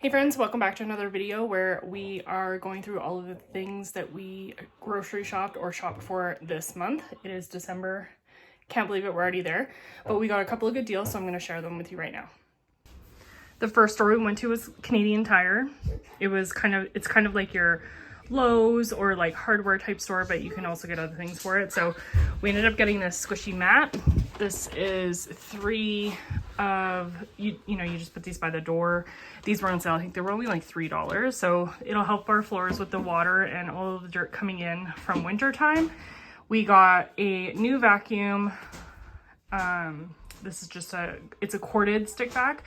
Hey friends, welcome back to another video where we are going through all of the things that we grocery shopped or shopped for this month. It is December. Can't believe it, we're already there. But we got a couple of good deals, so I'm going to share them with you right now. The first store we went to was Canadian Tire. It's kind of like your Lowe's or like hardware type store, but you can also get other things for it. So we ended up getting this squishy mat. This is three of, you just put these by the door. These were on sale. I think they were only like $3. So it'll help our floors with the water and all of the dirt coming in from winter time. We got a new vacuum. This is just it's a corded stick vac.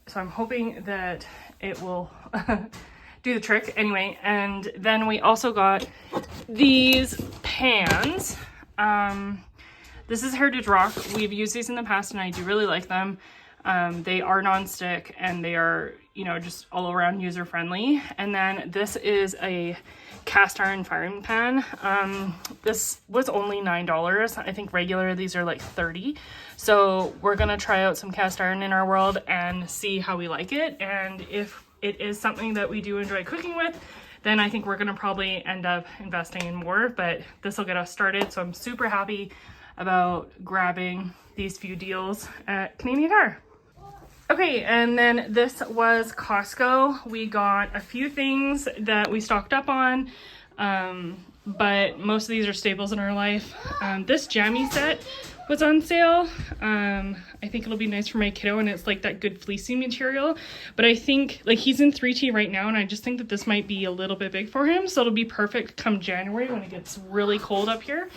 So I'm hoping that it will do the trick anyway. And then we also got these pans. This is Heritage Rock. We've used these in the past and I do really like them. They are non-stick and they are, just all around user friendly. And then this is a cast iron frying pan. This was only $9. I think regular these are like $30. So we're gonna try out some cast iron in our world and see how we like it. And if it is something that we do enjoy cooking with, then I think we're gonna probably end up investing in more, but this will get us started. So I'm super happy about grabbing these few deals at Canadian Tire. Okay, and then this was Costco. We got a few things that we stocked up on, but most of these are staples in our life. This jammy set was on sale. I think it'll be nice for my kiddo, and it's like that good fleecy material, but I think like he's in 3T right now, and I just think that this might be a little bit big for him, so it'll be perfect come January when it gets really cold up here.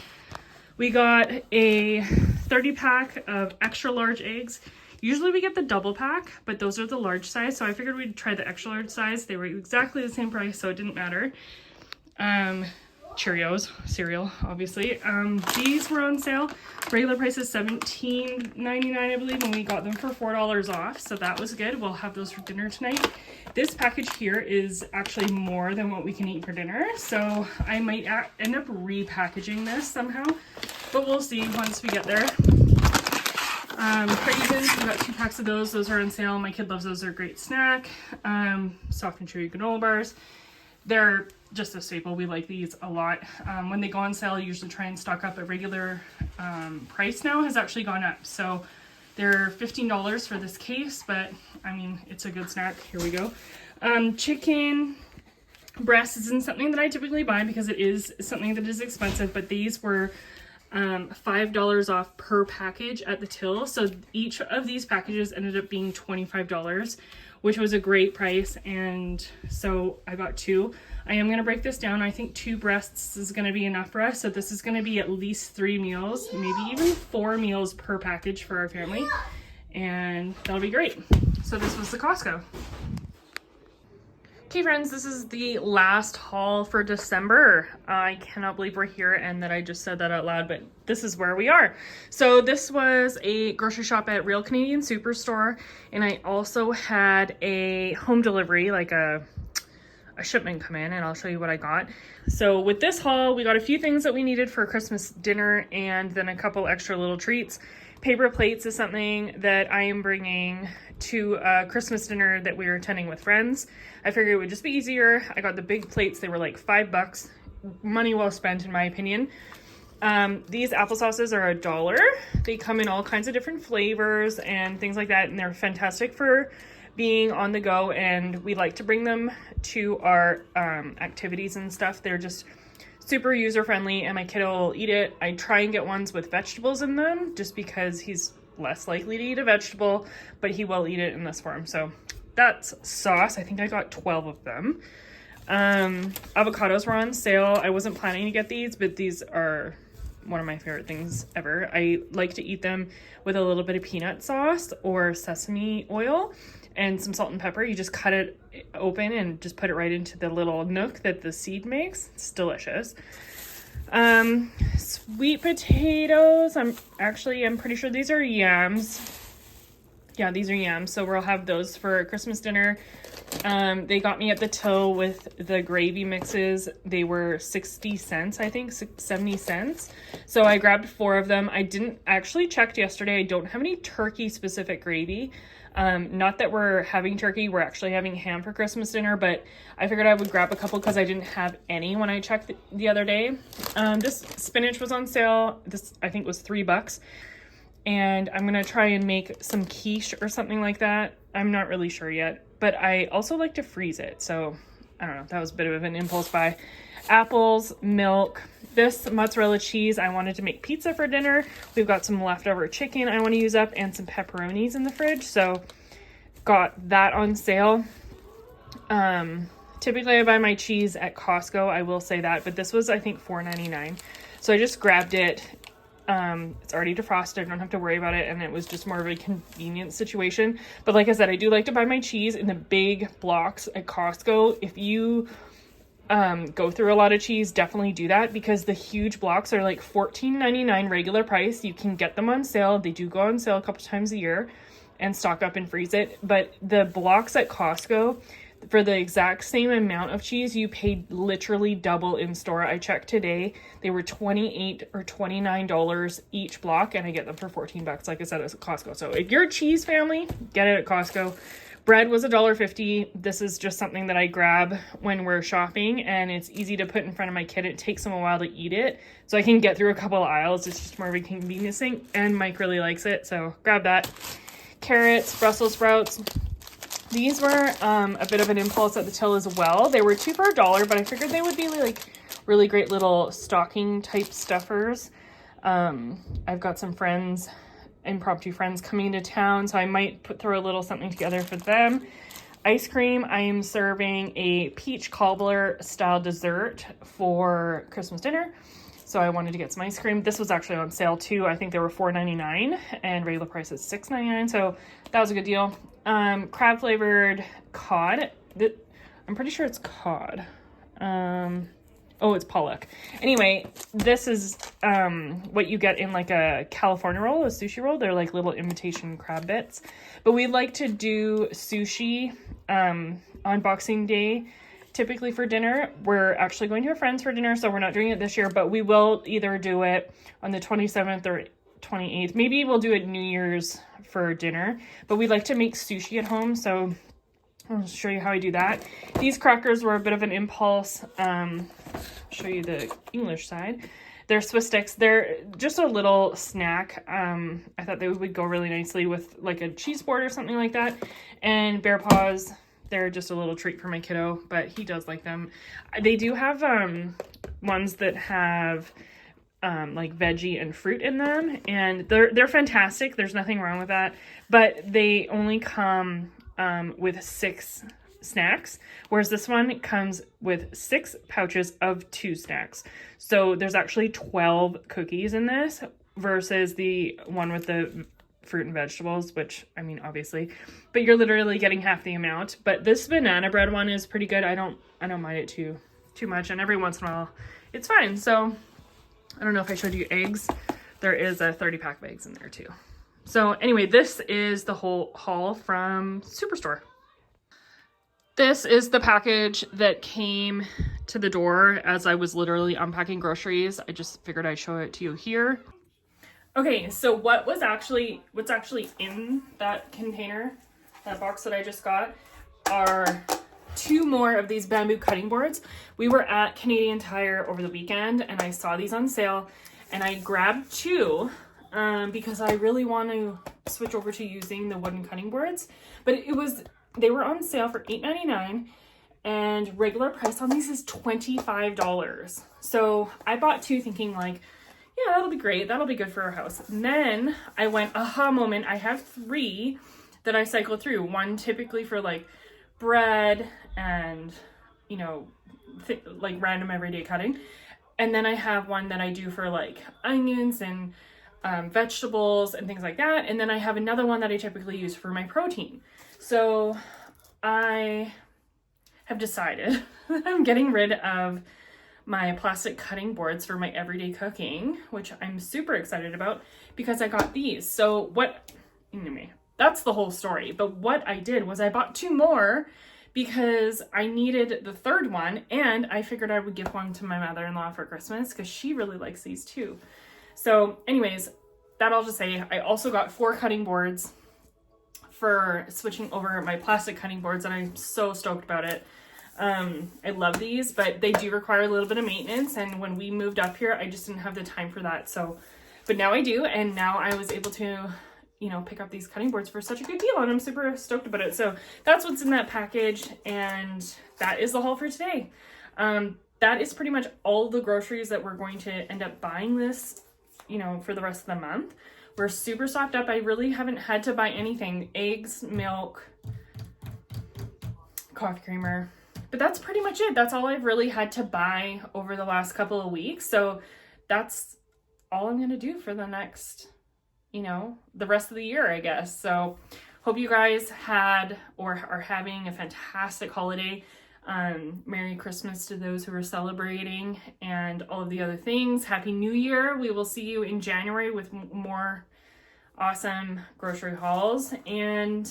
We got a 30 pack of extra large eggs. Usually we get the double pack, but those are the large size, so I figured we'd try the extra large size. They were exactly the same price, so it didn't matter. Cheerios, cereal, obviously. These were on sale. Regular price is $17.99, I believe, and we got them for $4 off, so that was good. We'll have those for dinner tonight. This package here is actually more than what we can eat for dinner, so I might end up repackaging this somehow, but we'll see once we get there. Craisins, we got 2 packs of those. Those are on sale. My kid loves those. They're a great snack. Soft and chewy granola bars. They're just a staple. We like these a lot. When they go on sale, I usually try and stock up. A regular price now has actually gone up. So they're $15 for this case, but I mean, it's a good snack. Here we go. Chicken breast isn't something that I typically buy because it is something that is expensive, but these were $5 off per package at the till. So each of these packages ended up being $25, which was a great price. And so I got 2. I am going to break this down. I think 2 breasts is going to be enough for us. So this is going to be at least 3 meals, maybe even 4 meals per package for our family. And that'll be great. So this was the Costco. Okay friends, this is the last haul for December. I cannot believe we're here and that I just said that out loud, but this is where we are. So this was a grocery shop at Real Canadian Superstore, and I also had a home delivery, like a shipment come in, and I'll show you what I got. So with this haul, we got a few things that we needed for Christmas dinner and then a couple extra little treats. Paper plates is something that I am bringing to a Christmas dinner that we are attending with friends. I figured it would just be easier. I got the big plates. They were like $5. Money well spent in my opinion. These applesauces are $1. They come in all kinds of different flavors and things like that, and they're fantastic for being on the go, and we like to bring them to our activities and stuff. They're just super user friendly, and my kiddo will eat it. I try and get ones with vegetables in them just because he's less likely to eat a vegetable, but he will eat it in this form. So that's sauce. I think I got 12 of them. Avocados were on sale. I wasn't planning to get these, but these are one of my favorite things ever. I like to eat them with a little bit of peanut sauce or sesame oil and some salt and pepper. You just cut it open and just put it right into the little nook that the seed makes. It's delicious. Sweet potatoes. I'm pretty sure these are yams. Yeah, these are yams. So we'll have those for Christmas dinner. They got me at the till with the gravy mixes. They were 60 cents, I think, 70 cents. So I grabbed 4 of them. I didn't actually check yesterday. I don't have any turkey specific gravy. Not that we're having turkey, we're actually having ham for Christmas dinner, but I figured I would grab a couple because I didn't have any when I checked the other day. This spinach was on sale. This I think was $3. And I'm gonna try and make some quiche or something like that. I'm not really sure yet, but I also like to freeze it. So I don't know, that was a bit of an impulse buy. Apples, milk, this mozzarella cheese. I wanted to make pizza for dinner. We've got some leftover chicken I want to use up and some pepperonis in the fridge. So got that on sale. Typically I buy my cheese at Costco, I will say that, but this was I think $4.99. So I just grabbed it. It's already defrosted, I don't have to worry about it, and it was just more of a convenient situation. But like I said, I do like to buy my cheese in the big blocks at Costco. If you go through a lot of cheese, definitely do that, because the huge blocks are like $14.99 regular price. You can get them on sale. They do go on sale a couple times a year and stock up and freeze it. But the blocks at Costco, for the exact same amount of cheese, you paid literally double in store. I checked today. They were $28 or $29 each block, and I get them for $14, like I said, at Costco. So if you're a cheese family, get it at Costco. Bread was $1.50. This is just something that I grab when we're shopping, and it's easy to put in front of my kid. It takes him a while to eat it, so I can get through a couple of aisles. It's just more of a convenience thing, and Mike really likes it, so grab that. Carrots, Brussels sprouts. These were a bit of an impulse at the till as well. They were 2 for $1, but I figured they would be like really great little stocking type stuffers. I've got some friends, impromptu friends coming into town, so I might throw a little something together for them. Ice cream, I am serving a peach cobbler style dessert for Christmas dinner, so I wanted to get some ice cream. This was actually on sale too. I think they were $4.99 and regular price is $6.99, so that was a good deal. Crab flavored cod. I'm pretty sure it's cod. Oh, it's pollock. Anyway, this is what you get in like a California roll, a sushi roll. They're like little imitation crab bits. But we like to do sushi on Boxing Day, typically for dinner. We're actually going to a friend's for dinner, so we're not doing it this year, but we will either do it on the 27th or 28th. Maybe we'll do it New Year's for dinner, but we like to make sushi at home, so I'll show you how I do that. These crackers were a bit of an impulse. I'll show you the English side. They're Swiss sticks. They're just a little snack. I thought they would go really nicely with like a cheese board or something like that. And bear paws, they're just a little treat for my kiddo, but he does like them. They do have ones that have like veggie and fruit in them, and they're fantastic. There's nothing wrong with that, but they only come with 6 snacks, whereas this one comes with 6 pouches of 2 snacks. So there's actually 12 cookies in this versus the one with the fruit and vegetables, which I mean obviously, but you're literally getting half the amount. But this banana bread one is pretty good. I don't mind it too much, and every once in a while it's fine. So I don't know if I showed you eggs. There is a 30-pack of eggs in there too. So anyway, this is the whole haul from Superstore. This is the package that came to the door as I was literally unpacking groceries. I just figured I'd show it to you here. Okay, so what's actually in that container, that box that I just got, are 2 more of these bamboo cutting boards. We were at Canadian Tire over the weekend and I saw these on sale, and I grabbed 2 because I really want to switch over to using the wooden cutting boards. But they were on sale for $8.99 and regular price on these is $25. So I bought 2 thinking like, yeah, that'll be great. That'll be good for our house. And then I went, aha moment. I have 3 that I cycle through. One typically for like bread and, you know, like random everyday cutting. And then I have one that I do for like onions and vegetables and things like that. And then I have another one that I typically use for my protein. So I have decided that I'm getting rid of my plastic cutting boards for my everyday cooking, which I'm super excited about because I got these. So anyway, that's the whole story. But what I did was I bought 2 more because I needed the 3rd one, and I figured I would give one to my mother-in-law for Christmas because she really likes these too. So anyways, that I'll just say, I also got 4 cutting boards for switching over my plastic cutting boards, and I'm so stoked about it. I love these, but they do require a little bit of maintenance, and when we moved up here, I just didn't have the time for that. So, but now I do, and now I was able to, you know, pick up these cutting boards for such a good deal, and I'm super stoked about it. So that's what's in that package, and that is the haul for today. That is pretty much all the groceries that we're going to end up buying this, you know, for the rest of the month. We're super stocked up. I really haven't had to buy anything. Eggs, milk, coffee creamer. But that's pretty much it. That's all I've really had to buy over the last couple of weeks. So that's all I'm going to do for the next, you know, the rest of the year, I guess. So hope you guys had or are having a fantastic holiday. Merry Christmas to those who are celebrating and all of the other things. Happy New Year. We will see you in January with more awesome grocery hauls and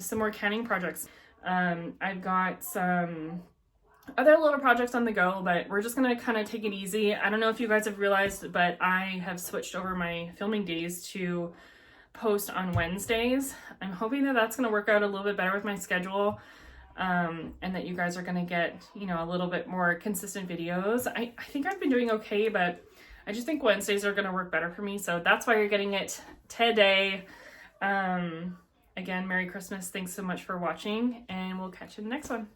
some more canning projects. I've got some other little projects on the go, but we're just gonna kind of take it easy. I don't know if you guys have realized, but I have switched over my filming days to post on Wednesdays. I'm hoping that that's gonna work out a little bit better with my schedule, and that you guys are gonna get, you know, a little bit more consistent videos. I think I've been doing okay, but I just think Wednesdays are gonna work better for me, so that's why you're getting it today. Again, Merry Christmas. Thanks so much for watching, and we'll catch you in the next one.